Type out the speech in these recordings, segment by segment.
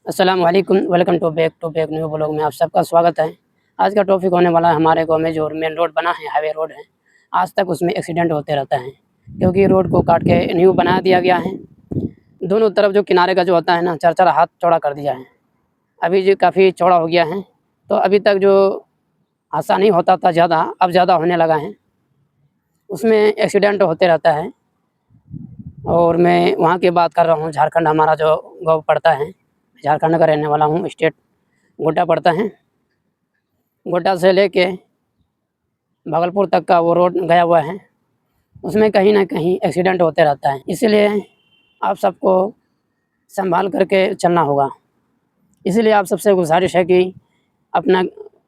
अस्सलाम वालेकुम, welcome to back new blog में आप सबका स्वागत है। आज का टॉपिक होने वाला है हमारे गांव में जो मेन रोड बना है, हाईवे रोड है। आज तक उसमें एक्सीडेंट होते रहता है क्योंकि रोड को काट के न्यू बना दिया गया है। दोनों तरफ जो किनारे का जो होता है ना, 4-4 हाथ चौड़ा कर दिया है। अभी जो काफ़ी चौड़ा हो गया है, तो अभी तक जो हादसा नहीं होता था ज़्यादा, अब ज़्यादा होने लगा है। उसमें एक्सीडेंट होते रहता है। और मैं वहाँ की बात कर रहा हूँ, झारखंड हमारा जो गाँव पड़ता है। झारखंड का रहने वाला हूँ, स्टेट गोड्डा पड़ता है। गोड्डा से लेके भागलपुर तक का वो रोड गया हुआ है। उसमें कहीं न कहीं एक्सीडेंट होते रहता है, इसीलिए आप सबको संभाल करके चलना होगा। इसीलिए आप सबसे गुज़ारिश है कि अपना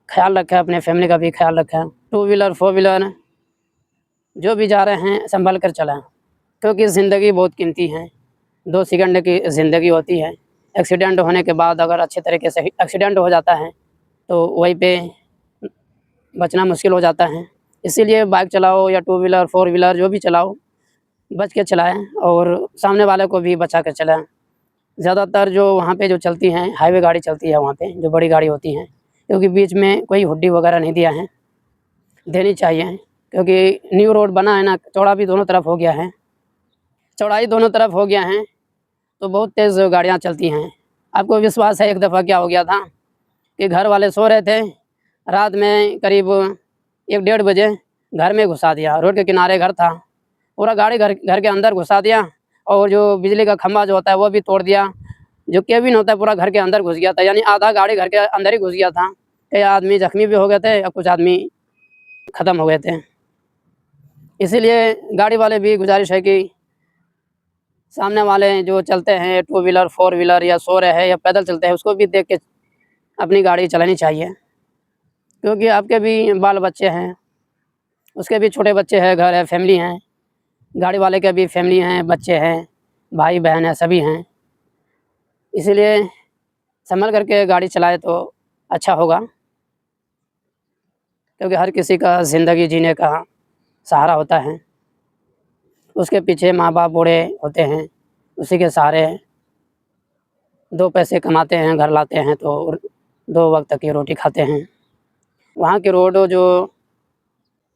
ख़्याल रखें, अपने फैमिली का भी ख़्याल रखें। टू व्हीलर, फोर व्हीलर जो भी जा रहे हैं संभल कर चलाएँ, क्योंकि ज़िंदगी बहुत कीमती है। 2 सेकंड की ज़िंदगी होती है। एक्सीडेंट होने के बाद अगर अच्छे तरीके से एक्सीडेंट हो जाता है, तो वहीं पे बचना मुश्किल हो जाता है। इसीलिए बाइक चलाओ या टू व्हीलर, फोर व्हीलर जो भी चलाओ, बच के चलाएँ और सामने वाले को भी बचा के चलाएँ। ज़्यादातर जो वहाँ पे जो चलती हैं, हाईवे गाड़ी चलती है वहाँ पे, जो बड़ी गाड़ी होती हैं, क्योंकि बीच में कोई हुड्डी वगैरह नहीं दिया है, देनी चाहिए। क्योंकि न्यू रोड बना है ना, चौड़ा भी दोनों तरफ हो गया है। चौड़ाई दोनों तरफ हो गया है, तो बहुत तेज़ गाड़ियाँ चलती हैं। आपको विश्वास है, एक दफ़ा क्या हो गया था कि घर वाले सो रहे थे, रात में करीब 1 डेढ़ बजे घर में घुसा दिया। रोड के किनारे घर था, पूरा गाड़ी घर घर के अंदर घुसा दिया और जो बिजली का खंभा जो होता है वो भी तोड़ दिया। जो केबिन होता है पूरा घर के अंदर घुस गया था, यानी आधा गाड़ी घर के अंदर ही घुस गया था। कई आदमी ज़ख्मी भी हो गए थे और कुछ आदमी ख़त्म हो गए थे। इसीलिए गाड़ी वाले भी गुज़ारिश है कि सामने वाले जो चलते हैं टू व्हीलर, फोर व्हीलर या सो रहे हैं या पैदल चलते हैं, उसको भी देख के अपनी गाड़ी चलानी चाहिए। क्योंकि आपके भी बाल बच्चे हैं, उसके भी छोटे बच्चे हैं, घर है, फैमिली हैं। गाड़ी वाले के भी फैमिली हैं, बच्चे हैं, भाई-बहन हैं, सभी हैं। इसीलिए सँभल करके गाड़ी चलाए तो अच्छा होगा, क्योंकि हर किसी का ज़िंदगी जीने का सहारा होता है। उसके पीछे माँ-बाप बूढ़े होते हैं, उसी के सहारे 2 पैसे कमाते हैं, घर लाते हैं, तो 2 वक़्त की रोटी खाते हैं। वहाँ की रोड जो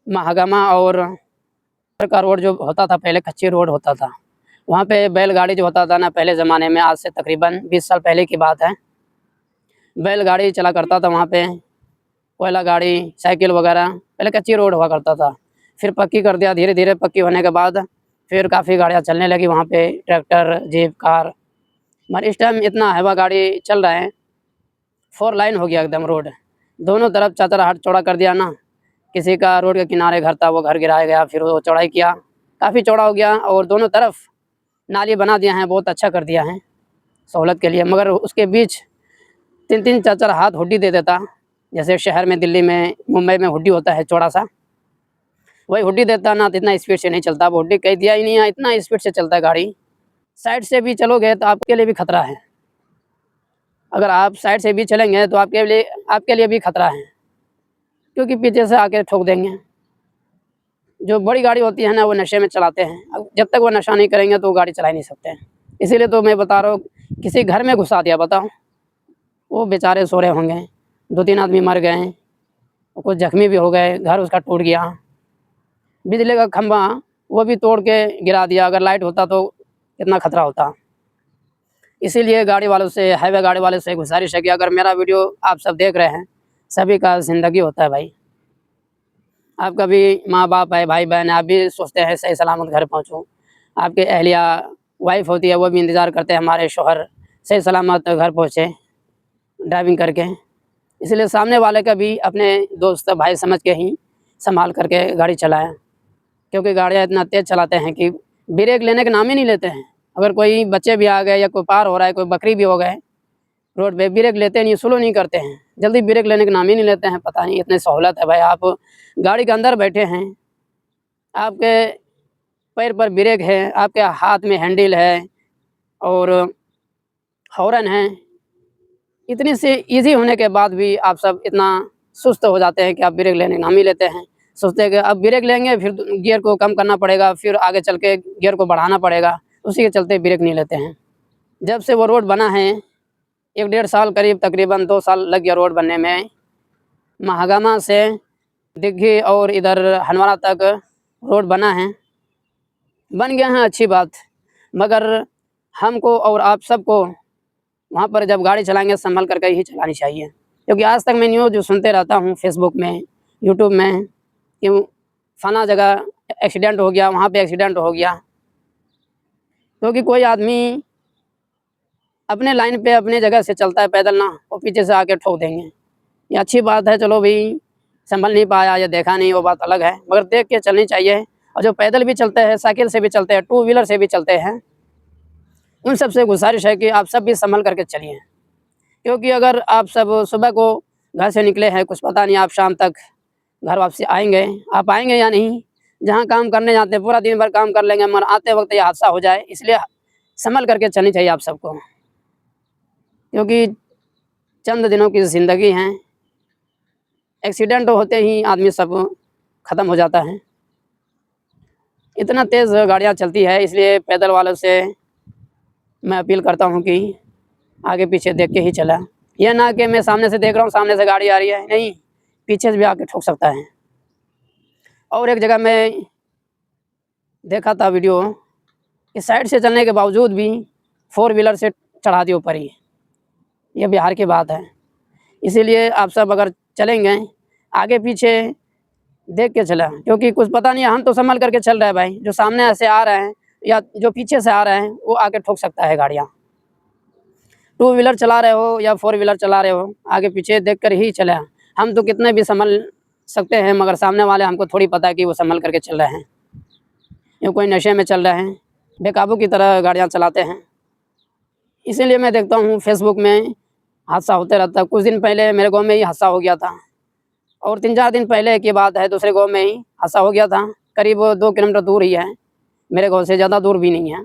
महागमा और का रोड जो होता था, पहले कच्ची रोड होता था। वहाँ पे बैलगाड़ी जो होता था ना, पहले ज़माने में, आज से तकरीबन 20 साल पहले की बात है। बैलगाड़ी चला करता था वहाँ पे, कोयला गाड़ी, साइकिल वगैरह। पहले कच्ची रोड हुआ करता था, फिर पक्की कर दिया। धीरे-धीरे पक्की होने के बाद फिर काफ़ी गाड़ियाँ चलने लगी वहाँ पे, ट्रैक्टर, जीप, कार। मगर इस टाइम इतना हैवा गाड़ी चल रहा है, 4 लाइन हो गया एकदम रोड। दोनों तरफ 4-4 हाथ चौड़ा कर दिया ना। किसी का रोड के किनारे घर था, वो घर गिराया गया, फिर वो चौड़ाई किया, काफ़ी चौड़ा हो गया और दोनों तरफ नाली बना दिया है, बहुत अच्छा कर दिया है सहूलत के लिए। मगर उसके बीच 3-3 4-4 हाथ हुड्डी दे देता। जैसे शहर में, दिल्ली में, मुंबई में हुड्डी होता है चौड़ा-सा, वही हुड्डी देता ना, तो इतना स्पीड से नहीं चलता। अब हुड्डी कहीं दिया ही नहीं है, इतना स्पीड से चलता है गाड़ी। साइड से भी चलोगे तो आपके लिए भी खतरा है। अगर आप साइड से भी चलेंगे तो आपके लिए भी खतरा है, क्योंकि पीछे से आके ठोक देंगे। जो बड़ी गाड़ी होती है ना, वो नशे में चलाते हैं। अब जब तक वो नशा नहीं करेंगे तो वो गाड़ी चला ही नहीं सकते हैं। इसीलिए तो मैं बता रहा हूँ, किसी घर में घुसा दिया बताओ, वो बेचारे सो रहे होंगे, 2-3 आदमी मर गए, और कुछ ज़ख्मी भी हो गए, घर उसका टूट गया। बिजली का खंभा वो भी तोड़ के गिरा दिया, अगर लाइट होता तो कितना खतरा होता। इसीलिए गाड़ी वालों से, हाईवे गाड़ी वाले से गुज़ारिश है कि अगर मेरा वीडियो आप सब देख रहे हैं, सभी का ज़िंदगी होता है भाई। आपका भी माँ-बाप है, भाई-बहन है, आप भी सोचते हैं सही सलामत घर पहुँचूँ। आपकी अहलिया, वाइफ़ होती है, वो भी इंतज़ार करते हैं हमारे शौहर सही सलामत घर पहुँचे ड्राइविंग करके। इसलिए सामने वाले का भी अपने दोस्त, भाई समझ के ही संभाल करके गाड़ी चलाएँ, क्योंकि गाड़ियाँ इतना तेज़ चलाते हैं कि ब्रेक लेने का नाम ही नहीं लेते हैं। अगर कोई बच्चे भी आ गए या कोई पार हो रहा है, कोई बकरी भी हो गए रोड पे, ब्रेक लेते नहीं, स्लो नहीं करते हैं, जल्दी ब्रेक लेने का नाम ही नहीं लेते हैं। पता नहीं इतनी सहूलत है भाई, आप गाड़ी के अंदर बैठे हैं, आपके पैर पर ब्रेक है, आपके हाथ में हैंडल है और हॉर्न है। इतनी सी ईज़ी होने के बाद भी आप सब इतना सुस्त हो जाते हैं कि आप ब्रेक लेने का नाम ही लेते हैं। सोचते हैं कि अब ब्रेक लेंगे, फिर गियर को कम करना पड़ेगा, फिर आगे चल के गियर को बढ़ाना पड़ेगा, उसी के चलते ब्रेक नहीं लेते हैं। जब से वो रोड बना है, 1 डेढ़ साल करीब तकरीबन 2 साल लग गया रोड बनने में। महागामा से दिग्घी और इधर हनवारा तक रोड बना है, बन गया है, अच्छी बात। मगर हमको और आप सबको वहाँ पर जब गाड़ी चलाएंगे संभल करके ही चलानी चाहिए, क्योंकि आज तक मैं न्यूज़ जो सुनते रहता हूँ फेसबुक में, यूट्यूब में, कि फलाना जगह एक्सीडेंट हो गया, वहाँ पे एक्सीडेंट हो गया, क्योंकि कोई आदमी अपने लाइन पे अपने जगह से चलता है पैदल ना, वो पीछे से आके ठोक देंगे। ये अच्छी बात है, चलो भाई संभल नहीं पाया या देखा नहीं, वो बात अलग है, मगर देख के चलनी चाहिए। और जो पैदल भी चलते हैं, साइकिल से भी चलते हैं, 2 व्हीलर से भी चलते हैं, उन सब से गुजारिश है कि आप सब भी संभल करके चलिए। क्योंकि अगर आप सब सुबह को घर से निकले हैं, कुछ पता नहीं आप शाम तक घर वापसी आएंगे, आप आएंगे या नहीं। जहाँ काम करने जाते हैं पूरा दिन भर काम कर लेंगे, मगर आते वक्त ये हादसा हो जाए, इसलिए संभल करके चलनी चाहिए आप सबको, क्योंकि चंद दिनों की ज़िंदगी है। एक्सीडेंट होते ही आदमी सब ख़त्म हो जाता है। इतना तेज़ गाड़ियाँ चलती है, इसलिए पैदल वालों से मैं अपील करता हूँ कि आगे पीछे देख के ही चला। यह ना कि मैं सामने से देख रहा हूँ, सामने से गाड़ी आ रही है, नहीं, पीछे से भी आके ठोक सकता है। और एक जगह मैं देखा था वीडियो कि साइड से चलने के बावजूद भी 4 व्हीलर से चढ़ा दी ऊपर ही। ये बिहार की बात है, इसीलिए आप सब अगर चलेंगे आगे पीछे देख के चलें, क्योंकि कुछ पता नहीं है। हम तो संभल करके चल रहे हैं भाई, जो सामने से आ रहे हैं या जो पीछे से आ रहे हैं वो आके ठोक सकता है गाड़ियाँ। 2 व्हीलर चला रहे हो या 4 व्हीलर चला रहे हो, आगे पीछे देख कर ही चलें। हम तो कितने भी संभल सकते हैं, मगर सामने वाले हमको थोड़ी पता है कि वो संभल करके चल रहे हैं, या कोई नशे में चल रहे हैं, बेकाबू की तरह गाड़ियाँ चलाते हैं। इसीलिए मैं देखता हूँ फेसबुक में हादसा होते रहता है। कुछ दिन पहले मेरे गाँव में ही हादसा हो गया था, और 3-4 दिन पहले की बात है, दूसरे गाँव में ही हादसा हो गया था। करीब 2 किलोमीटर दूर ही है, मेरे गाँव से ज़्यादा दूर भी नहीं है।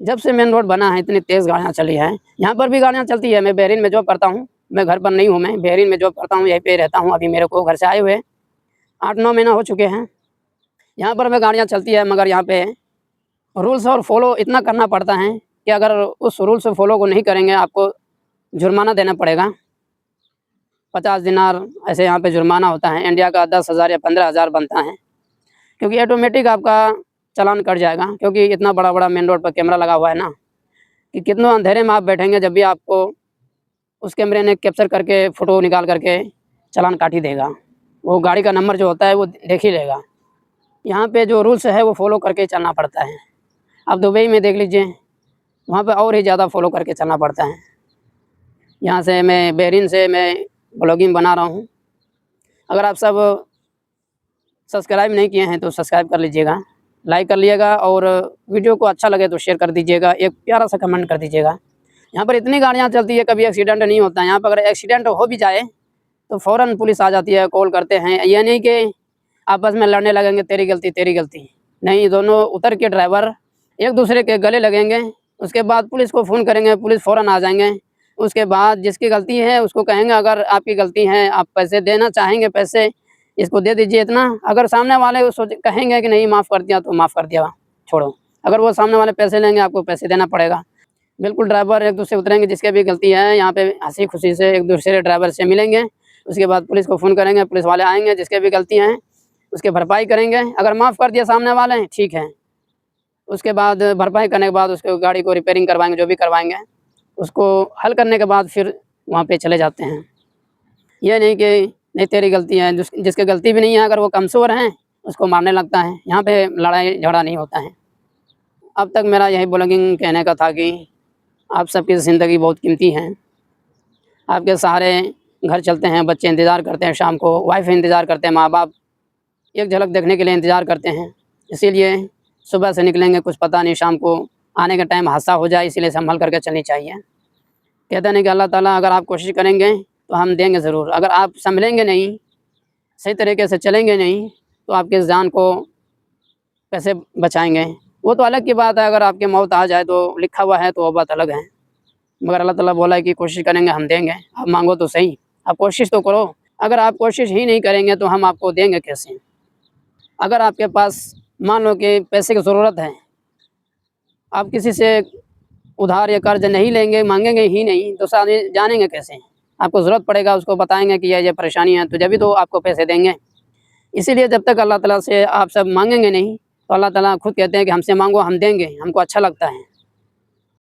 जब से मेन रोड बना है इतनी तेज़ गाड़ियाँ चली हैं। यहाँ पर भी गाड़ियाँ चलती है। मैं बहरीन में जॉब करता हूँ, मैं घर पर नहीं हूँ, मैं बहरीन में जॉब करता हूँ, यहीं पे रहता हूँ। अभी मेरे को घर से आए हुए 8-9 महीना हो चुके हैं। यहाँ पर भी गाड़ियाँ चलती है, मगर यहाँ पे रूल्स और फॉलो इतना करना पड़ता है कि अगर उस रूल्स और फॉलो को नहीं करेंगे, आपको जुर्माना देना पड़ेगा। 50 दिनार ऐसे यहाँ पे जुर्माना होता है। इंडिया का 10,000 या 15,000 बनता है, क्योंकि ऑटोमेटिक आपका चालान कट जाएगा, क्योंकि इतना बड़ा बड़ा मेन रोड पर कैमरा लगा हुआ है ना, कि कितनों अंधेरे में आप बैठेंगे, जब भी आपको उस कैमरे ने कैप्चर करके फ़ोटो निकाल करके चालान काट ही देगा। वो गाड़ी का नंबर जो होता है वो देख ही लेगा। यहाँ पे जो रूल्स है वो फॉलो करके चलना पड़ता है। अब दुबई में देख लीजिए, वहाँ पे और ही ज़्यादा फॉलो करके चलना पड़ता है। यहाँ से मैं बहरीन से मैं ब्लॉगिंग बना रहा हूँ। अगर आप सब सब्सक्राइब नहीं किए हैं तो सब्सक्राइब कर लीजिएगा, लाइक कर लीजिएगा, और वीडियो को अच्छा लगे तो शेयर कर दीजिएगा, एक प्यारा सा कमेंट कर दीजिएगा। यहाँ पर इतनी गाड़ियाँ चलती है, कभी एक्सीडेंट नहीं होता है। यहाँ पर अगर एक्सीडेंट हो भी जाए तो फ़ौरन पुलिस आ जाती है, कॉल करते हैं। ये नहीं कि आपस में लड़ने लगेंगे, तेरी गलती तेरी गलती, नहीं, दोनों उतर के ड्राइवर एक दूसरे के गले लगेंगे, उसके बाद पुलिस को फ़ोन करेंगे, पुलिस फ़ौरन आ जाएंगे। उसके बाद जिसकी गलती है उसको कहेंगे, अगर आपकी गलती है, आप पैसे देना चाहेंगे, पैसे इसको दे दीजिए इतना। अगर सामने वाले सोच कहेंगे कि नहीं माफ़ कर दिया, तो माफ़ कर दिया, छोड़ो। अगर वो सामने वाले पैसे लेंगे, आपको पैसे देना पड़ेगा। बिल्कुल ड्राइवर एक दूसरे उतरेंगे, जिसकी भी गलती है यहाँ पे हंसी खुशी से एक दूसरे ड्राइवर से मिलेंगे। उसके बाद पुलिस को फ़ोन करेंगे, पुलिस वाले आएंगे, जिसके भी गलती हैं उसके भरपाई करेंगे। अगर माफ़ कर दिया सामने वाले, ठीक है, उसके बाद भरपाई करने के बाद उसको गाड़ी को रिपेयरिंग करवाएंगे, जो भी करवाएंगे, उसको हल करने के बाद फिर वहाँ पे चले जाते हैं। ये नहीं कि नहीं तेरी गलती है, जिसकी गलती भी नहीं है, अगर वो कमज़ोर हैं उसको मारने लगता है। यहाँ पे लड़ाई झगड़ा नहीं होता है। अब तक मेरा यही ब्लॉगिंग कहने का था कि आप सबकी ज़िंदगी बहुत कीमती है। आपके सहारे घर चलते हैं, बच्चे इंतज़ार करते हैं, शाम को वाइफ इंतज़ार करते हैं, माँ बाप एक झलक देखने के लिए इंतज़ार करते हैं। इसीलिए सुबह से निकलेंगे, कुछ पता नहीं शाम को आने के टाइम हादसा हो जाए, इसीलिए संभल करके चलनी चाहिए। कहते हैं कि अल्लाह ताला अगर आप कोशिश करेंगे तो हम देंगे ज़रूर। अगर आप संभलेंगे नहीं, सही तरीके से चलेंगे नहीं, तो आपकी जान को कैसे बचाएंगे, वो तो अलग की बात है। अगर आपकी मौत आ जाए तो लिखा हुआ है तो वो बात अलग है, मगर अल्लाह ताला बोला है कि कोशिश करेंगे हम देंगे। आप मांगो तो सही, आप कोशिश तो करो। अगर आप कोशिश ही नहीं करेंगे तो हम आपको देंगे कैसे। अगर आपके पास मान लो कि पैसे की ज़रूरत है, आप किसी से उधार या कर्ज नहीं लेंगे, मांगेंगे ही नहीं तो सारे जानेंगे कैसे? आपको ज़रूरत पड़ेगा, उसको बताएंगे कि ये परेशानी है, तो जब भी तो आपको पैसे देंगे। इसीलिए जब तक अल्लाह ताला से आप सब मांगेंगे नहीं, तो अल्लाह ताला खुद कहते हैं कि हमसे मांगो, हम देंगे, हमको अच्छा लगता है।